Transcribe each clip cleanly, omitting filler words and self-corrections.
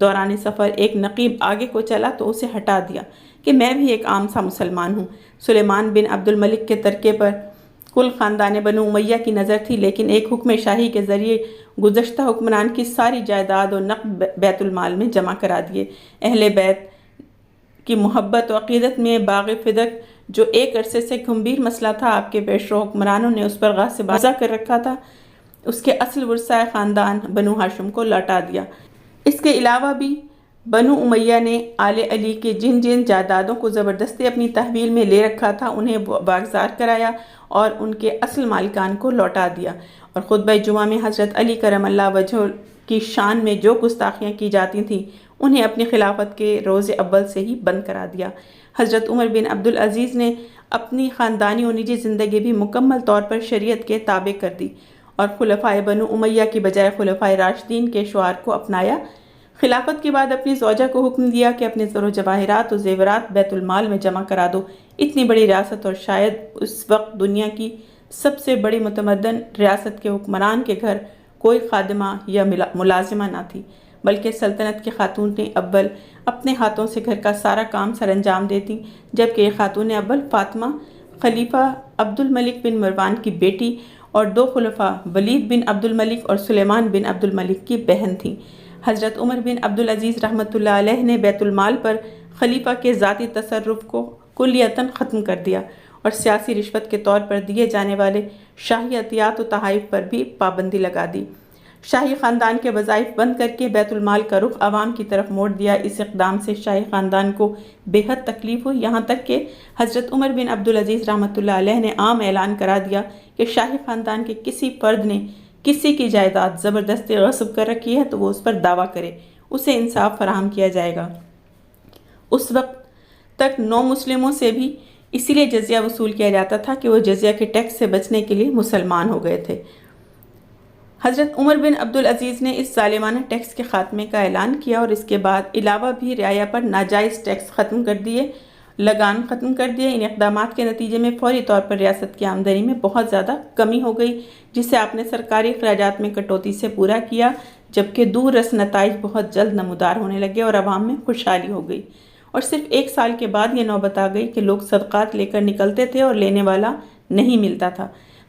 دوران سفر ایک نقیب آگے کو چلا تو اسے ہٹا دیا کہ میں بھی ایک عام سا مسلمان ہوں۔ سلیمان بن عبد الملک کے ترکے پر کل خاندان بنو امیہ کی نظر تھی، لیکن ایک حکم شاہی کے ذریعے گزشتہ حکمران کی ساری جائیداد و نقد بیت المال میں جمع کرا دیے۔ اہل بیت کی محبت و عقیدت میں باغ فدق جو ایک عرصے سے گمبھیر مسئلہ تھا، آپ کے پیشرو حکمرانوں نے اس پر غاصب کر رکھا تھا، اس کے اصل ورثۂ خاندان بنو ہاشم کو لوٹا دیا۔ اس کے علاوہ بھی بنو امیہ نے آل علی کے جن جن جائیدادوں کو زبردستی اپنی تحویل میں لے رکھا تھا انہیں واگزار کرایا اور ان کے اصل مالکان کو لوٹا دیا، اور خطبہ جمعہ میں حضرت علی کرم اللہ وجہہ کی شان میں جو گستاخیاں کی جاتی تھیں انہیں اپنی خلافت کے روز اول سے ہی بند کرا دیا۔ حضرت عمر بن عبدالعزیز نے اپنی خاندانی و نجی زندگی بھی مکمل طور پر شریعت کے تابع کر دی اور خلفائے بنو امیہ کی بجائے خلفائے راشدین کے شعار کو اپنایا۔ خلافت کے بعد اپنی زوجہ کو حکم دیا کہ اپنے زر و جواہرات و زیورات بیت المال میں جمع کرا دو۔ اتنی بڑی ریاست اور شاید اس وقت دنیا کی سب سے بڑی متمدن ریاست کے حکمران کے گھر کوئی خادمہ یا ملازمہ نہ تھی، بلکہ سلطنت کی خاتون اول اپنے ہاتھوں سے گھر کا سارا کام سر انجام دیتی، جبکہ یہ خاتون اول فاطمہ خلیفہ عبد الملک بن مروان کی بیٹی اور دو خلفاء ولید بن عبد الملک اور سلیمان بن عبد الملک کی بہن تھیں۔ حضرت عمر بن عبدالعزیز رحمۃ اللہ علیہ نے بیت المال پر خلیفہ کے ذاتی تصرف کو کلیتاً ختم کر دیا اور سیاسی رشوت کے طور پر دیے جانے والے شاہی عطیات و تحائف پر بھی پابندی لگا دی۔ شاہی خاندان کے وظائف بند کر کے بیت المال کا رخ عوام کی طرف موڑ دیا۔ اس اقدام سے شاہی خاندان کو بے حد تکلیف ہوئی، یہاں تک کہ حضرت عمر بن عبدالعزیز رحمۃ اللہ علیہ نے عام اعلان کرا دیا کہ شاہی خاندان کے کسی فرد نے کسی کی جائیداد زبردستی غصب کر رکھی ہے تو وہ اس پر دعویٰ کرے، اسے انصاف فراہم کیا جائے گا۔ اس وقت تک نو مسلموں سے بھی اسی لیے جزیہ وصول کیا جاتا تھا کہ وہ جزیہ کے ٹیکس سے بچنے کے لیے مسلمان ہو گئے تھے۔ حضرت عمر بن عبدالعزیز نے اس ظالمانہ ٹیکس کے خاتمے کا اعلان کیا اور اس کے بعد علاوہ بھی رعایا پر ناجائز ٹیکس ختم کر دیے، لگان ختم کر دیے۔ ان اقدامات کے نتیجے میں فوری طور پر ریاست کی آمدنی میں بہت زیادہ کمی ہو گئی، جسے آپ نے سرکاری اخراجات میں کٹوتی سے پورا کیا، جبکہ دور رس نتائج بہت جلد نمودار ہونے لگے اور عوام میں خوشحالی ہو گئی۔ اور صرف ایک سال کے بعد یہ نوبت آ گئی کہ لوگ صدقات لے کر نکلتے تھے اور لینے والا نہیں ملتا تھا۔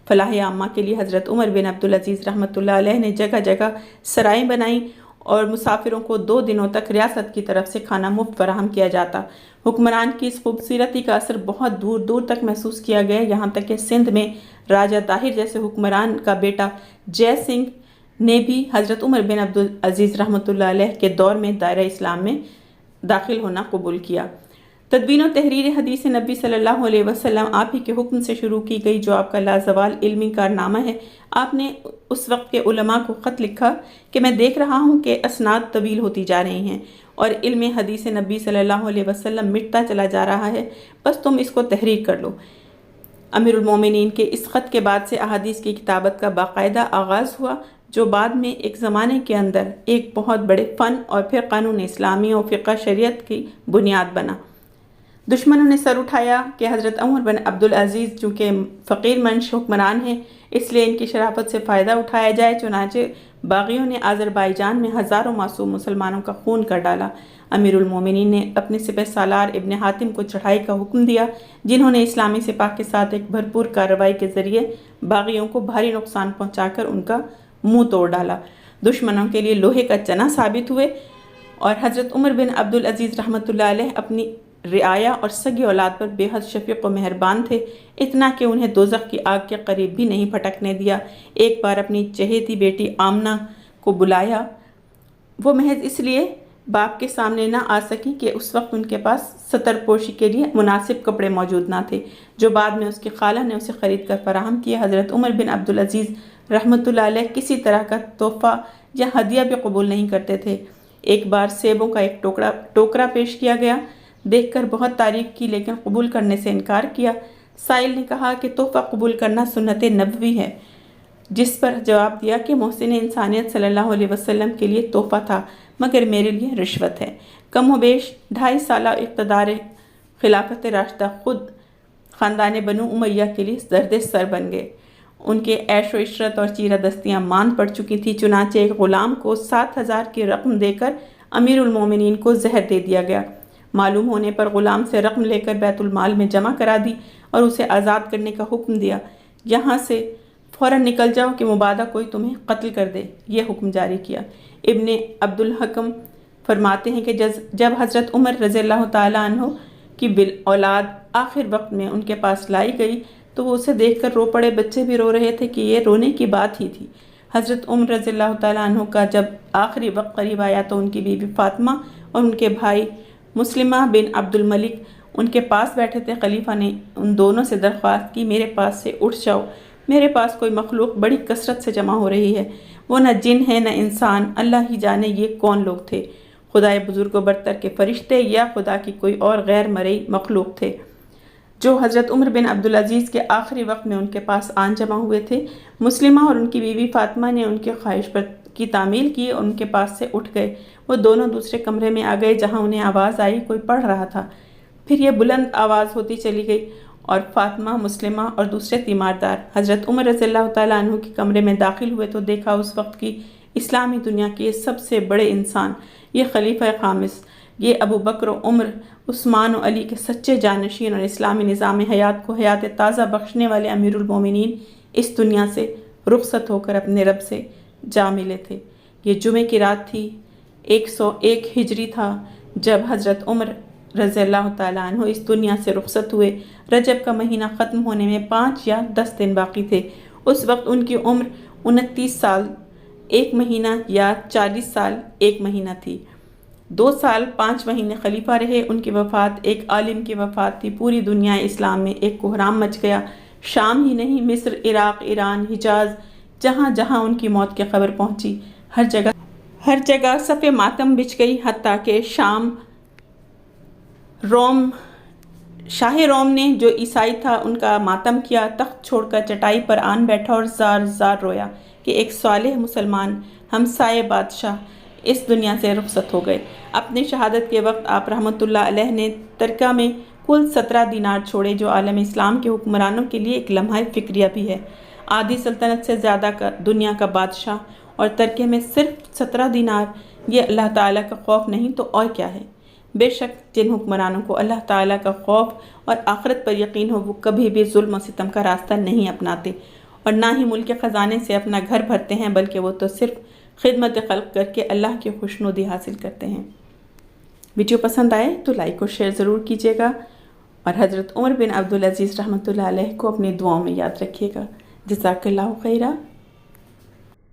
فلاح عامہ کے لیے حضرت عمر بن عبدالعزیز رحمۃ اللہ علیہ نے جگہ جگہ سرائیں بنائیں اور مسافروں کو 2 دنوں تک ریاست کی طرف سے کھانا مفت فراہم کیا جاتا۔ حکمران کی اس خوبصورتی کا اثر بہت دور دور تک محسوس کیا گیا، یہاں تک کہ سندھ میں راجہ طاہر جیسے حکمران کا بیٹا جے سنگھ نے بھی حضرت عمر بن عبدالعزیز رحمۃ اللہ علیہ کے دور میں دائرہ اسلام میں داخل ہونا قبول کیا۔ تدوین و تحریر حدیث نبی صلی اللہ علیہ وسلم آپ ہی کے حکم سے شروع کی گئی، جو آپ کا لازوال علمی کارنامہ ہے۔ آپ نے اس وقت کے علماء کو خط لکھا کہ میں دیکھ رہا ہوں کہ اسناد طویل ہوتی جا رہی ہیں اور علم حدیث نبی صلی اللہ علیہ وسلم مٹتا چلا جا رہا ہے، بس تم اس کو تحریر کر لو۔ امیر المومنین کے اس خط کے بعد سے احادیث کی کتابت کا باقاعدہ آغاز ہوا، جو بعد میں ایک زمانے کے اندر ایک بہت بڑے فن اور پھر قانون اسلامی اور فقہ شریعت کی بنیاد بنا۔ دشمنوں نے سر اٹھایا کہ حضرت عمر بن عبدالعزیز چونکہ فقیر منش حکمران ہیں، اس لیے ان کی شرافت سے فائدہ اٹھایا جائے، چنانچہ باغیوں نے آذربائیجان میں ہزاروں معصوم مسلمانوں کا خون کر ڈالا۔ امیر المومنین نے اپنے سپہ سالار ابن حاتم کو چڑھائی کا حکم دیا، جنہوں نے اسلامی سپاہ کے ساتھ ایک بھرپور کارروائی کے ذریعے باغیوں کو بھاری نقصان پہنچا کر ان کا منہ توڑ ڈالا۔ دشمنوں کے لیے لوہے کا چنا ثابت ہوئے اور حضرت عمر بن عبدالعزیز رحمۃ اللہ علیہ اپنی رعایا اور سگی اولاد پر بے حد شفیق و مہربان تھے، اتنا کہ انہیں دوزخ کی آگ کے قریب بھی نہیں پھٹکنے دیا۔ ایک بار اپنی چہیتی بیٹی آمنہ کو بلایا، وہ محض اس لیے باپ کے سامنے نہ آ سکی کہ اس وقت ان کے پاس ستر پوشی کے لیے مناسب کپڑے موجود نہ تھے، جو بعد میں اس کی خالہ نے اسے خرید کر فراہم کیے۔ حضرت عمر بن عبدالعزیز رحمۃ اللہ علیہ کسی طرح کا تحفہ یا ہدیہ بھی قبول نہیں کرتے تھے۔ ایک بار سیبوں کا ایک ٹوکرا پیش کیا گیا، دیکھ کر بہت تعریف کی لیکن قبول کرنے سے انکار کیا۔ سائل نے کہا کہ تحفہ قبول کرنا سنت نبوی ہے، جس پر جواب دیا کہ محسن انسانیت صلی اللہ علیہ وسلم کے لیے تحفہ تھا، مگر میرے لیے رشوت ہے۔ کم و بیش 2.5 سالہ اقتدار خلافت راشدہ خود خاندان بنو امیہ کے لیے زرد سر بن گئے۔ ان کے عیش و عشرت اور چیرہ دستیاں ماند پڑ چکی تھی، چنانچہ ایک غلام کو 7,000 کی رقم دے کر امیر المومنین کو زہر دے دیا گیا۔ معلوم ہونے پر غلام سے رقم لے کر بیت المال میں جمع کرا دی اور اسے آزاد کرنے کا حکم دیا۔ یہاں سے فوراً نکل جاؤ کہ مبادا کوئی تمہیں قتل کر دے، یہ حکم جاری کیا۔ ابن عبد الحکم فرماتے ہیں کہ جب حضرت عمر رضی اللہ تعالیٰ عنہ کی اولاد آخر وقت میں ان کے پاس لائی گئی تو وہ اسے دیکھ کر رو پڑے۔ بچے بھی رو رہے تھے کہ یہ رونے کی بات ہی تھی۔ حضرت عمر رضی اللہ تعالیٰ عنہ کا جب آخری وقت قریب آیا تو ان کی بیوی فاطمہ اور ان کے بھائی مسلمہ بن عبد الملک ان کے پاس بیٹھے تھے۔ خلیفہ نے ان دونوں سے درخواست کی، میرے پاس سے اٹھ جاؤ، میرے پاس کوئی مخلوق بڑی کثرت سے جمع ہو رہی ہے، وہ نہ جن ہے نہ انسان، اللہ ہی جانے یہ کون لوگ تھے، خدائے بزرگ و برتر کے فرشتے یا خدا کی کوئی اور غیر مرئی مخلوق تھے جو حضرت عمر بن عبدالعزیز کے آخری وقت میں ان کے پاس آن جمع ہوئے تھے۔ مسلمہ اور ان کی بیوی فاطمہ نے ان کی خواہش کی تعمیل کی اور ان کے پاس سے اٹھ گئے۔ وہ دونوں دوسرے کمرے میں آ گئے جہاں انہیں آواز آئی کوئی پڑھ رہا تھا، پھر یہ بلند آواز ہوتی چلی گئی اور فاطمہ، مسلمہ اور دوسرے تیماردار حضرت عمر رضی اللہ تعالیٰ عنہ کے کمرے میں داخل ہوئے تو دیکھا اس وقت کی اسلامی دنیا کے سب سے بڑے انسان، یہ خلیفہ خامس، یہ ابو بکر و عمر، عثمان و علی کے سچے جانشین اور اسلامی نظام حیات کو حیات تازہ بخشنے والے امیر المومنین اس دنیا سے رخصت ہو کر اپنے رب سے جا ملے تھے۔ یہ جمعے کی رات تھی، 101 ہجری تھا جب حضرت عمر رضی اللہ تعالیٰ عنہ اس دنیا سے رخصت ہوئے۔ رجب کا مہینہ ختم ہونے میں 5 یا 10 دن باقی تھے۔ اس وقت ان کی عمر 29 سال 1 مہینہ یا 40 سال 1 مہینہ تھی۔ 2 سال 5 مہینے خلیفہ رہے۔ ان کی وفات ایک عالم کی وفات تھی۔ پوری دنیا اسلام میں ایک کوہرام مچ گیا۔ شام ہی نہیں، مصر، عراق، ایران، حجاز، جہاں جہاں ان کی موت کی خبر پہنچی، ہر جگہ صف ماتم بچھ گئی، حتیٰ کہ شاہ روم نے جو عیسائی تھا ان کا ماتم کیا، تخت چھوڑ کر چٹائی پر آن بیٹھا اور زار زار رویا کہ ایک صالح مسلمان ہمسائے بادشاہ اس دنیا سے رخصت ہو گئے۔ اپنی شہادت کے وقت آپ رحمۃ اللہ علیہ نے ترکہ میں کل 17 دینار چھوڑے جو عالم اسلام کے حکمرانوں کے لیے ایک لمحہ فکریہ بھی ہے۔ آدھی سلطنت سے زیادہ دنیا کا بادشاہ اور ترکے میں صرف 17 دینار، یہ اللہ تعالیٰ کا خوف نہیں تو اور کیا ہے؟ بے شک جن حکمرانوں کو اللہ تعالیٰ کا خوف اور آخرت پر یقین ہو وہ کبھی بھی ظلم و ستم کا راستہ نہیں اپناتے اور نہ ہی ملک کے خزانے سے اپنا گھر بھرتے ہیں، بلکہ وہ تو صرف خدمت خلق کر کے اللہ کی خوشنودی حاصل کرتے ہیں۔ ویڈیو پسند آئے تو لائک اور شیئر ضرور کیجیے گا اور حضرت عمر بن عبدالعزیز رحمۃ اللہ علیہ کو اپنی دعاؤں میں یاد رکھیے گا۔ جزاک اللہ خیرہ۔